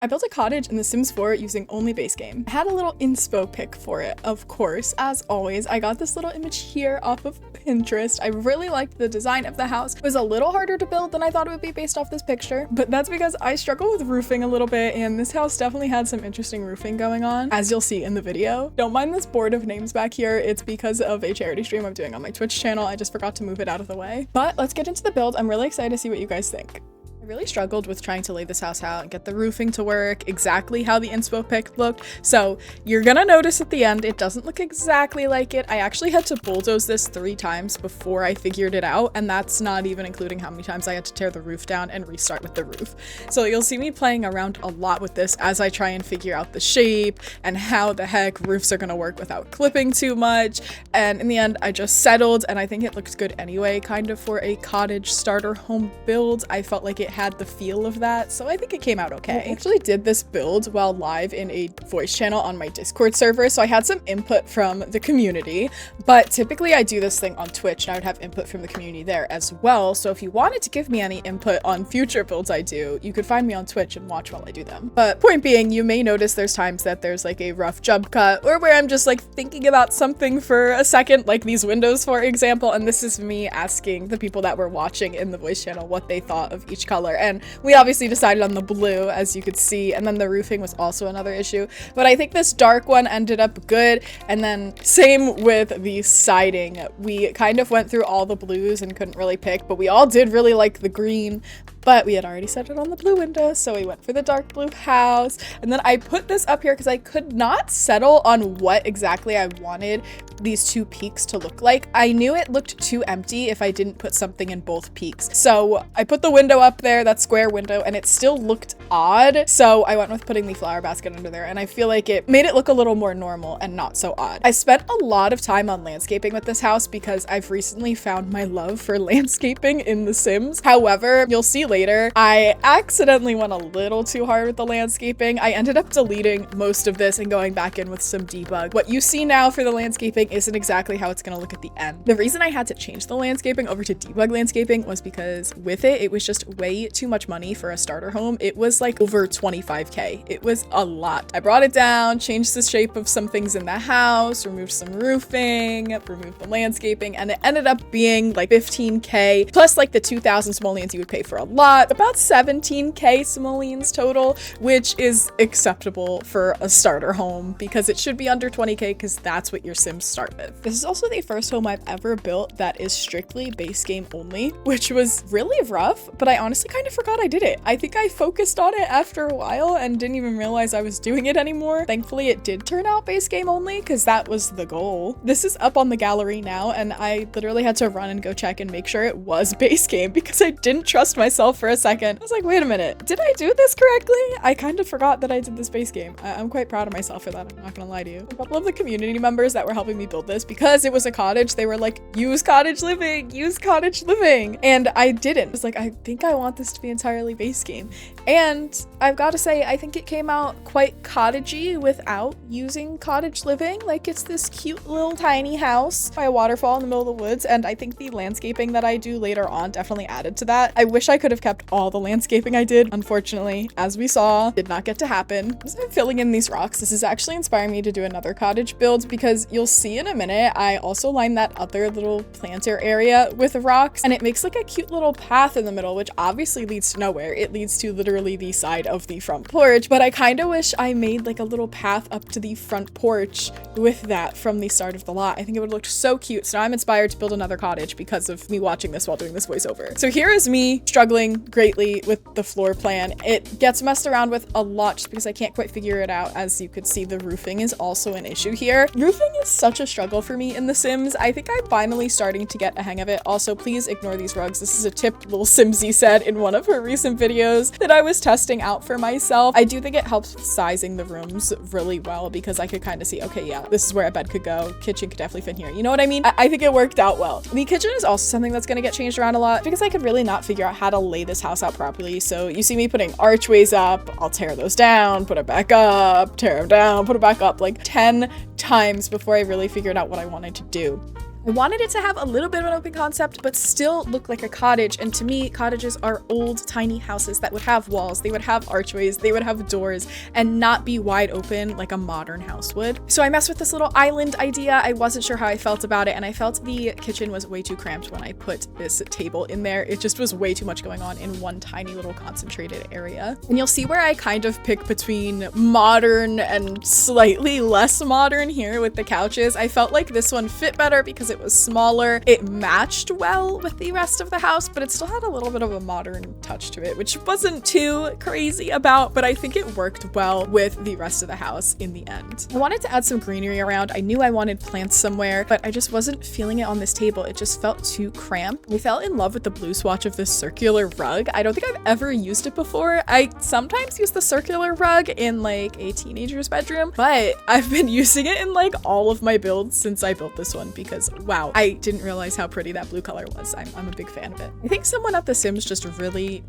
I built a cottage in The Sims 4 using only base game. I had a little inspo pic for it, of course, as always. I got this little image here off of Pinterest. I really liked the design of the house. It was a little harder to build than I thought it would be based off this picture, but that's because I struggle with roofing a little bit, and this house definitely had some interesting roofing going on, as you'll see in the video. Don't mind this board of names back here. It's because of a charity stream I'm doing on my Twitch channel. I just forgot to move it out of the way. But let's get into the build. I'm really excited to see what you guys think. I really struggled with trying to lay this house out and get the roofing to work exactly how the inspo pic looked. So you're gonna notice at the end, it doesn't look exactly like it. I actually had to bulldoze this 3 times before I figured it out. And that's not even including how many times I had to tear the roof down and restart with the roof. So you'll see me playing around a lot with this as I try and figure out the shape and how the heck roofs are gonna work without clipping too much. And in the end, I just settled, and I think it looks good anyway, kind of for a cottage starter home build. I felt like it had the feel of that, so I think it came out okay. I actually did this build while live in a voice channel on my Discord server, so I had some input from the community, but typically I do this thing on Twitch and I would have input from the community there as well. So if you wanted to give me any input on future builds I do, you could find me on Twitch and watch while I do them. But point being, you may notice there's times that there's like a rough jump cut or where I'm just like thinking about something for a second, like these windows, for example, and this is me asking the people that were watching in the voice channel what they thought of each color. And we obviously decided on the blue, as you could see, and then the roofing was also another issue, but I think this dark one ended up good. And then same with the siding. We kind of went through all the blues and couldn't really pick, but we all did really like the green, but we had already settled on the blue window, so we went for the dark blue house. And then I put this up here because I could not settle on what exactly I wanted these 2 peaks to look like. I knew it looked too empty if I didn't put something in both peaks. So I put the window up there, that square window, and it still looked odd. So I went with putting the flower basket under there, and I feel like it made it look a little more normal and not so odd. I spent a lot of time on landscaping with this house because I've recently found my love for landscaping in The Sims. However, you'll see later, I accidentally went a little too hard with the landscaping. I ended up deleting most of this and going back in with some debug. What you see now for the landscaping isn't exactly how it's gonna look at the end. The reason I had to change the landscaping over to debug landscaping was because with it was just way too much money for a starter home. It was like over 25K. It was a lot. I brought it down, changed the shape of some things in the house, removed some roofing, removed the landscaping, and it ended up being like 15K plus like the 2,000 simoleons you would pay for a lot, about 17K simoleons total, which is acceptable for a starter home because it should be under 20K because that's what your Sims start with. This is also the first home I've ever built that is strictly base game only, which was really rough, but I honestly kind of forgot I did it. I think I focused on it after a while and didn't even realize I was doing it anymore. Thankfully, it did turn out base game only because that was the goal. This is up on the gallery now, and I literally had to run and go check and make sure it was base game because I didn't trust myself for a second. I was like, wait a minute, did I do this correctly? I kind of forgot that I did this base game. I'm quite proud of myself for that, I'm not gonna lie to you. A couple of the community members that were helping me build this, because it was a cottage, they were like, use cottage living, use cottage living. And I didn't. I was like, I think I want this to be entirely base game. And I've got to say, I think it came out quite cottagey without using cottage living. Like, it's this cute little tiny house by a waterfall in the middle of the woods. And I think the landscaping that I do later on definitely added to that. I wish I could have kept all the landscaping I did. Unfortunately, as we saw, did not get to happen. As I'm filling in these rocks, this is actually inspiring me to do another cottage build because you'll see in a minute, I also lined that other little planter area with rocks, and it makes like a cute little path in the middle, which obviously leads to nowhere. It leads to literally the side of the front porch, but I kind of wish I made like a little path up to the front porch with that from the start of the lot. I think it would look so cute. So now I'm inspired to build another cottage because of me watching this while doing this voiceover. So here is me struggling greatly with the floor plan. It gets messed around with a lot just because I can't quite figure it out. As you could see, the roofing is also an issue here. Roofing is such a struggle for me in The Sims. I think I'm finally starting to get a hang of it. Also, please ignore these rugs. This is a tip little Simsy said in one of her recent videos that I was testing out for myself. I do think it helps with sizing the rooms really well because I could kind of see, okay, yeah, this is where a bed could go. Kitchen could definitely fit in here. You know what I mean? I think it worked out well. The kitchen is also something that's going to get changed around a lot because I could really not figure out how to lay this house out properly. So you see me putting archways up, I'll tear those down, put it back up, tear them down, put it back up like 10 times before I really figured out what I wanted to do. I wanted it to have a little bit of an open concept, but still look like a cottage. And to me, cottages are old, tiny houses that would have walls, they would have archways, they would have doors, and not be wide open like a modern house would. So I messed with this little island idea. I wasn't sure how I felt about it, and I felt the kitchen was way too cramped when I put this table in there. It just was way too much going on in one tiny little concentrated area. And you'll see where I kind of pick between modern and slightly less modern here with the couches. I felt like this one fit better because it was smaller. It matched well with the rest of the house, but it still had a little bit of a modern touch to it, which wasn't too crazy about, but I think it worked well with the rest of the house in the end. I wanted to add some greenery around. I knew I wanted plants somewhere, but I just wasn't feeling it on this table. It just felt too cramped. I fell in love with the blue swatch of this circular rug. I don't think I've ever used it before. I sometimes use the circular rug in like a teenager's bedroom, but I've been using it in like all of my builds since I built this one because wow, I didn't realize how pretty that blue color was. I'm a big fan of it. I think someone at The Sims just really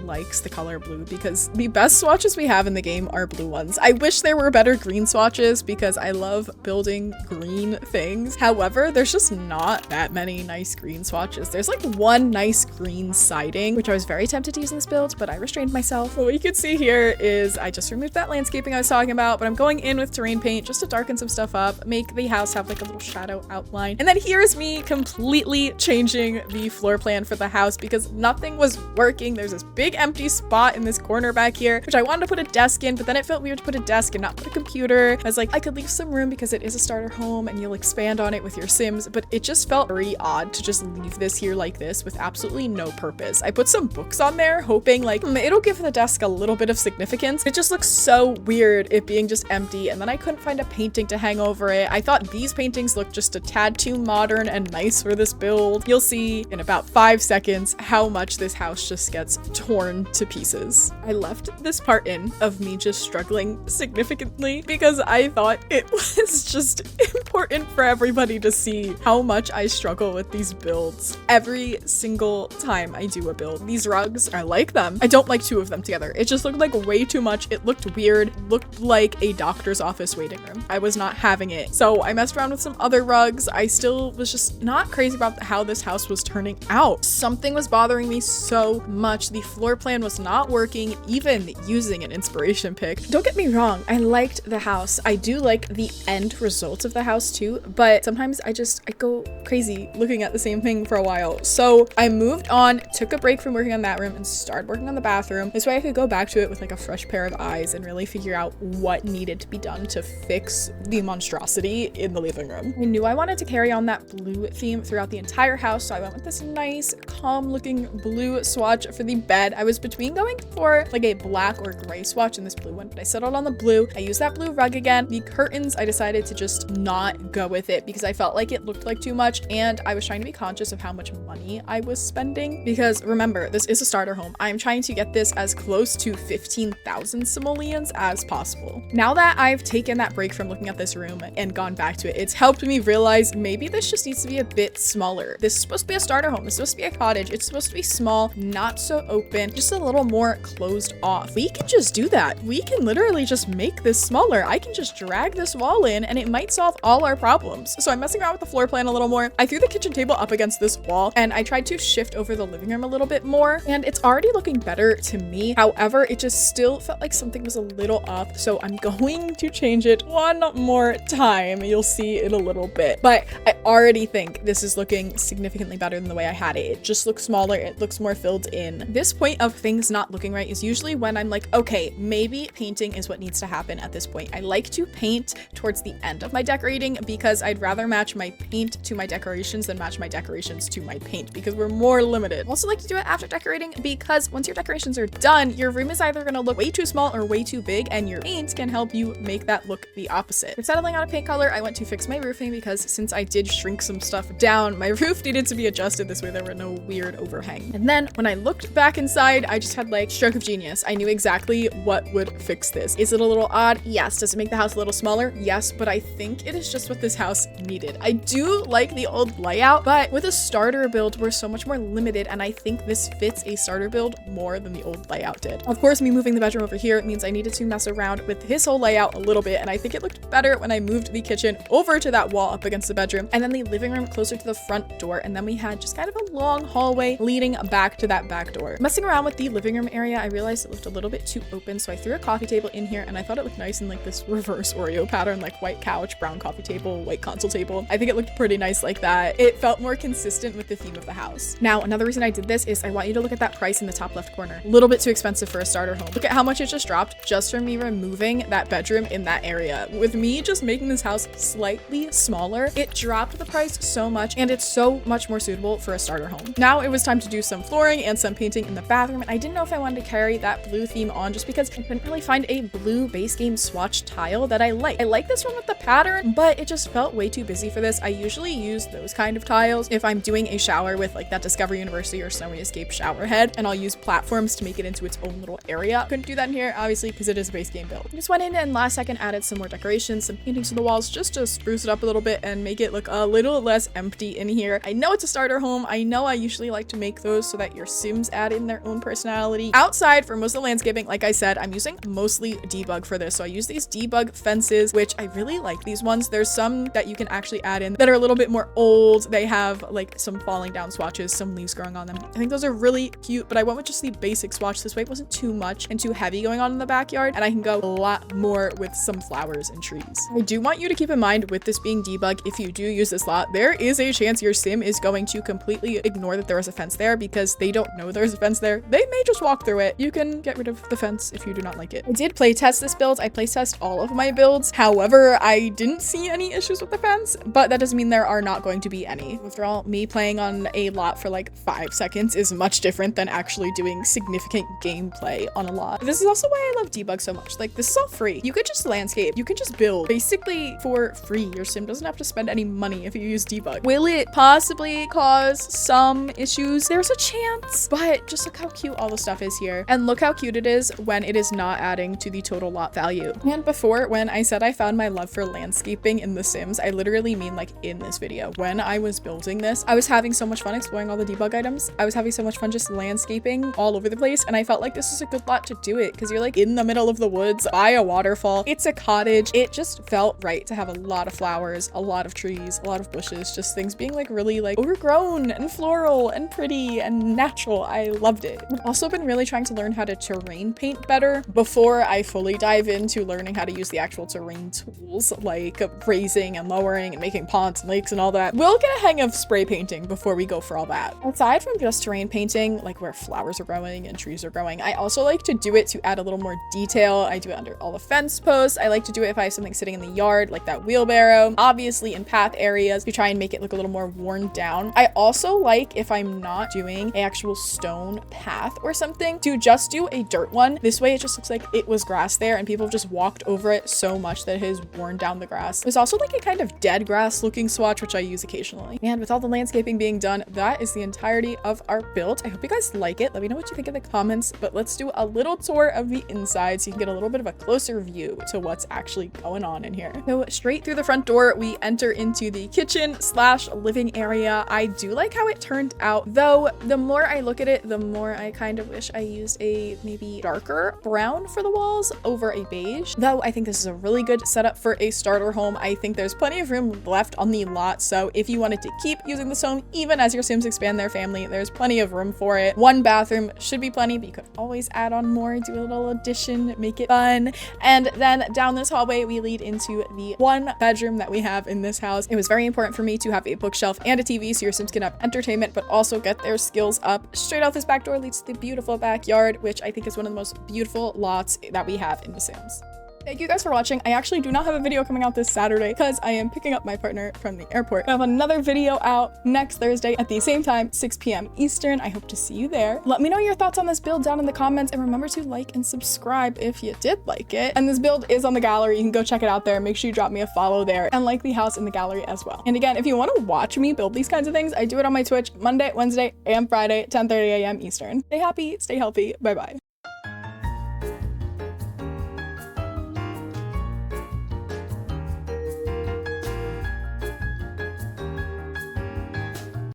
likes the color blue because the best swatches we have in the game are blue ones. I wish there were better green swatches because I love building green things. However, there's just not that many nice green swatches. There's like one nice green siding, which I was very tempted to use in this build, but I restrained myself. What you can see here is I just removed that landscaping I was talking about, but I'm going in with terrain paint just to darken some stuff up, make the house have like a little shadow outline. And then here's me completely changing the floor plan for the house because nothing was working. There's this big empty spot in this corner back here, which I wanted to put a desk in, but then it felt weird to put a desk and not put a computer. I was like, I could leave some room because it is a starter home and you'll expand on it with your Sims, but it just felt very odd to just leave this here like this with absolutely no purpose. I put some books on there hoping like it'll give the desk a little bit of significance. It just looks so weird it being just empty, and then I couldn't find a painting to hang over it. I thought these paintings looked just a tad too modern and nice for this build. You'll see in about 5 seconds how much this house just gets torn to pieces. I left this part in of me just struggling significantly because I thought it was just important for everybody to see how much I struggle with these builds. Every single time I do a build, these rugs, I like them. I don't like two of them together. It just looked like way too much. It looked weird, looked like a doctor's office waiting room. I was not having it. So I messed around with some other rugs. I still was just not crazy about how this house was turning out. Something was bothering me so much. The floor plan was not working, even using an inspiration pick. Don't get me wrong, I liked the house. I do like the end result of the house too, but sometimes I go crazy looking at the same thing for a while. So I moved on, took a break from working on that room and started working on the bathroom. This way I could go back to it with like a fresh pair of eyes and really figure out what needed to be done to fix the monstrosity in the living room. I knew I wanted to carry on that blue theme throughout the entire house, so I went with this nice, calm looking blue swatch for the bed. I was between going for like a black or gray swatch in this blue one, but I settled on the blue. I used that blue rug again. The curtains, I decided to just not go with it because I felt like it looked like too much, and I was trying to be conscious of how much money I was spending because remember, this is a starter home. I'm trying to get this as close to 15,000 simoleons as possible. Now that I've taken that break from looking at this room and gone back to it, it's helped me realize maybe this just needs to be a bit smaller. This is supposed to be a starter home. It's supposed to be a cottage. It's supposed to be small, not so open, just a little more closed off. We can just do that. We can literally just make this smaller. I can just drag this wall in and it might solve all our problems. So I'm messing around with the floor plan a little more. I threw the kitchen table up against this wall and I tried to shift over the living room a little bit more, and it's already looking better to me. However, it just still felt like something was a little off. So I'm going to change it one more time. You'll see in a little bit, but I already think this is looking significantly better than the way I had it. It just looks smaller. It looks more filled in. This point of things not looking right is usually when I'm like, okay, maybe painting is what needs to happen at this point. I like to paint towards the end of my decorating because I'd rather match my paint to my decorations than match my decorations to my paint because we're more limited. I also like to do it after decorating because once your decorations are done, your room is either going to look way too small or way too big, and your paint can help you make that look the opposite. For settling on a paint color, I went to fix my roofing because since I did shrink some stuff down, my roof needed to be adjusted. This way there were no weird overhang. And then when I looked back inside, I just had like stroke of genius. I knew exactly what would fix this. Is it a little odd? Yes. Does it make the house a little smaller? Yes, but I think it is just what this house needed. I do like the old layout, but with a starter build, we're so much more limited, and I think this fits a starter build more than the old layout did. Of course, me moving the bedroom over here means I needed to mess around with his whole layout a little bit, and I think it looked better when I moved the kitchen over to that wall up against the bedroom, and then the living room closer to the front door, and then we had just kind of a long hallway leading back to that back door. Messing around with the living room area, I realized it looked a little bit too open, so I threw a coffee table in here, and I thought it looked nice in like this reverse Oreo pattern, like white couch, brown coffee table, white console table. I think it looked pretty nice like that. It felt more consistent with the theme of the house. Now, another reason I did this is I want you to look at that price in the top left corner. A little bit too expensive for a starter home. Look at how much it just dropped just from me removing that bedroom in that area. With me just making this house slightly smaller, it dropped the price so much, and it's so much more suitable for a starter home. Now it was time to do some flooring and some painting in the bathroom, and I didn't know if I wanted to carry that blue theme on just because I couldn't really find a blue base game swatch tile that I like. I like this one with the pattern, but it just felt way too busy for this. I usually use those kind of tiles if I'm doing a shower with like that Discovery University or Snowy Escape shower head, and I'll use platforms to make it into its own little area. Couldn't do that in here, obviously, because it is a base game build. I just went in and last second added some more decorations, some paintings to the walls just to spruce it up a little bit and make it look a little less empty in here. I know it's a starter home. I know I usually like to make those so that your Sims add in their own personality. Outside, for most of the landscaping, like I said, I'm using mostly debug for this. So I use these debug fences, which I really like these ones. There's some that you can actually add in that are a little bit more old. They have like some falling down swatches, some leaves growing on them. I think those are really cute, but I went with just the basic swatch. This way it wasn't too much and too heavy going on in the backyard, and I can go a lot more with some flowers and trees. I do want you to keep in mind with this being debug, if you do use this lot, there is a chance your Sim is going to completely ignore that there is a fence there because they don't know there's a fence there. They may just walk through it. You can get rid of the fence if you do not like it. I did playtest this build. I playtest all of my builds. However, I didn't see any issues with the fence, but that doesn't mean there are not going to be any. After all, me playing on a lot for like 5 seconds is much different than actually doing significant gameplay on a lot. This is also why I love debug so much. Like, this is all free. You could just landscape. You could just build basically for free. Your Sim doesn't have to spend any money if you use debug. Will it possibly cause some issues? There's a chance, but just look how cute all the stuff is here. And look how cute it is when it is not adding to the total lot value. And before, when I said I found my love for landscaping in The Sims, I literally mean like in this video. When I was building this, I was having so much fun exploring all the debug items. I was having so much fun just landscaping all over the place, and I felt like this is a good lot to do it because you're like in the middle of the woods by a waterfall. It's a cottage. It just felt right to have a lot of flowers, a lot of trees, a lot of bushes, just things being like really like overgrown and floral and pretty and natural. I loved it. I've also been really trying to learn how to terrain paint better before I fully dive into learning how to use the actual terrain tools like raising and lowering and making ponds and lakes and all that. We'll get a hang of spray painting before we go for all that. Aside from just terrain painting, like where flowers are growing and trees are growing, I also like to do it to add a little more detail. I do it under all the fence posts. I like to do it if I have something sitting in the yard, like that wheelbarrow, obviously in path areas to try and make it look a little more worn down. I also like, if I'm not doing an actual stone path or something, to just do a dirt one. This way it just looks like it was grass there and people have just walked over it so much that it has worn down the grass. There's also like a kind of dead grass looking swatch, which I use occasionally. And with all the landscaping being done, that is the entirety of our build. I hope you guys like it. Let me know what you think in the comments, but let's do a little tour of the inside so you can get a little bit of a closer view to what's actually going on in here. So straight through the front door, we enter into the kitchen slash living area. I do like how it turned out, though the more I look at it, the more I kind of wish I used a maybe darker brown for the walls over a beige. Though I think this is a really good setup for a starter home. I think there's plenty of room left on the lot, so if you wanted to keep using this home, even as your Sims expand their family, there's plenty of room for it. One bathroom should be plenty, but you could always add on more, do a little addition, make it fun. And then down this hallway, we lead into the one bedroom that we have in this house. It was very important for me to have a bookshelf and a TV so your Sims can have entertainment, but also get their skills up. Straight out this back door leads to the beautiful backyard, which I think is one of the most beautiful lots that we have in The Sims. Thank you guys for watching. I actually do not have a video coming out this Saturday because I am picking up my partner from the airport. I have another video out next Thursday at the same time, 6 p.m. Eastern. I hope to see you there. Let me know your thoughts on this build down in the comments, and remember to like and subscribe if you did like it. And this build is on the gallery. You can go check it out there. Make sure you drop me a follow there and like the house in the gallery as well. And again, if you want to watch me build these kinds of things, I do it on my Twitch Monday, Wednesday, and Friday, 10:30 a.m. Eastern. Stay happy, stay healthy. Bye-bye.